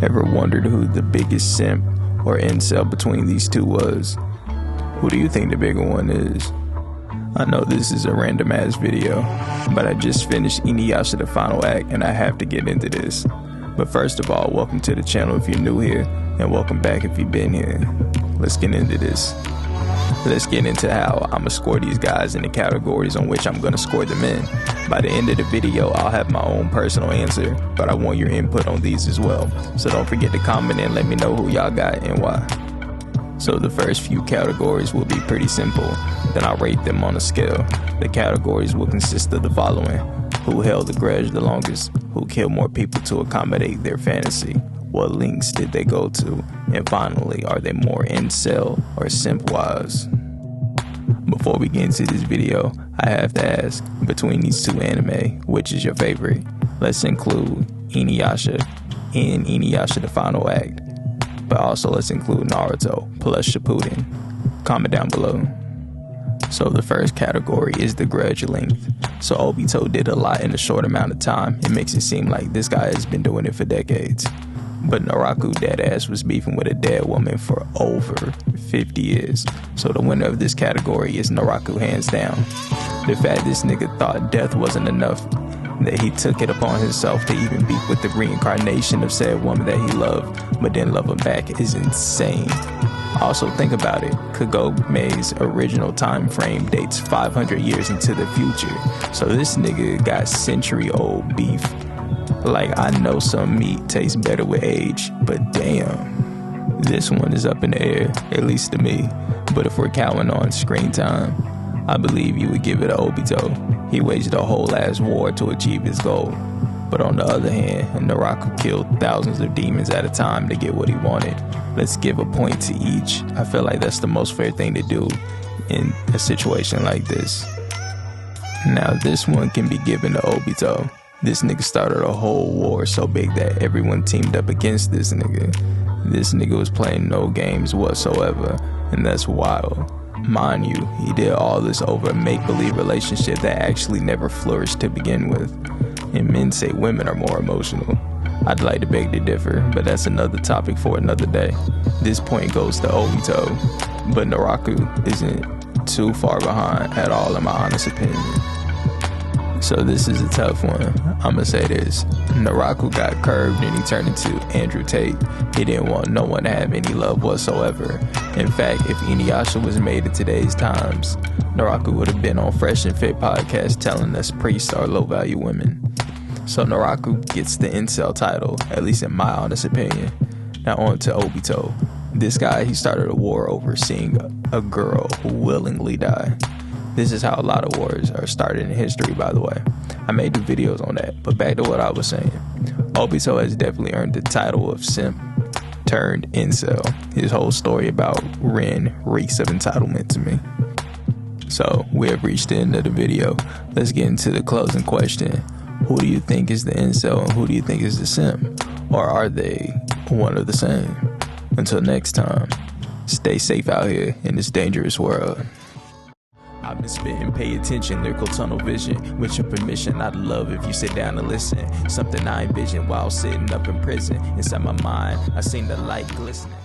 Ever wondered who the biggest simp or incel between these two was? Who do you think the bigger one is? I know this is a random ass video, but I just finished Inuyasha the final act and I have to get into this. But first of all, welcome to the channel if you're new here, and welcome back if you've been here. Let's get into this. Let's get into how I'ma score these guys in the categories on which I'm gonna score them in. By the end of the video, I'll have my own personal answer, but I want your input on these as well. So don't forget to comment and let me know who y'all got and why. So the first few categories will be pretty simple, then I'll rate them on a scale. The categories will consist of the following: who held the grudge the longest, who killed more people to accommodate their fantasy, what links did they go to, and finally, are they more incel or simp wise? Before we get into this video, I have to ask, between these two anime, which is your favorite? Let's include Inuyasha and Inuyasha the final act, but also let's include Naruto plus Shippuden. Comment down below. So the first category is the grudge length. So Obito did a lot in a short amount of time. It makes it seem like this guy has been doing it for decades. But Naraku deadass was beefing with a dead woman for over 50 years. So the winner of this category is Naraku hands down. The fact this nigga thought death wasn't enough, that he took it upon himself to even beef with the reincarnation of said woman that he loved, but didn't love him back, is insane. Also think about it, Kagome's original time frame dates 500 years into the future. So this nigga got century-old beef. Like, I know some meat tastes better with age, but damn, this one is up in the air, at least to me. But if we're counting on screen time, I believe you would give it to Obito. He waged a whole ass war to achieve his goal. But on the other hand, Naraku killed thousands of demons at a time to get what he wanted. Let's give a point to each. I feel like that's the most fair thing to do in a situation like this. Now this one can be given to Obito. This nigga started a whole war so big that everyone teamed up against this nigga. This nigga was playing no games whatsoever, and that's wild. Mind you, he did all this over a make-believe relationship that actually never flourished to begin with. And men say women are more emotional. I'd like to beg to differ, but that's another topic for another day. This point goes to Obito, but Naraku isn't too far behind at all in my honest opinion. So this is a tough one. I'ma say this: Naraku got curved and he turned into Andrew Tate. He didn't want no one to have any love whatsoever. In fact, if Inuyasha was made in today's times, Naraku would have been on Fresh and Fit podcast telling us priests are low value women. So Naraku gets the incel title, at least in my honest opinion. Now on to Obito. This guy, he started a war over seeing a girl willingly die. This is how a lot of wars are started in history, by the way. I made the videos on that, but back to what I was saying. Obito has definitely earned the title of simp turned incel. His whole story about Ren reeks of entitlement to me. So we have reached the end of the video. Let's get into the closing question. Who do you think is the incel and who do you think is the simp? Or are they one of the same? Until next time, stay safe out here in this dangerous world. I've been spitting, pay attention, lyrical tunnel vision. With your permission, I'd love if you sit down and listen. Something I envision while sitting up in prison. Inside my mind, I seen the light glistening.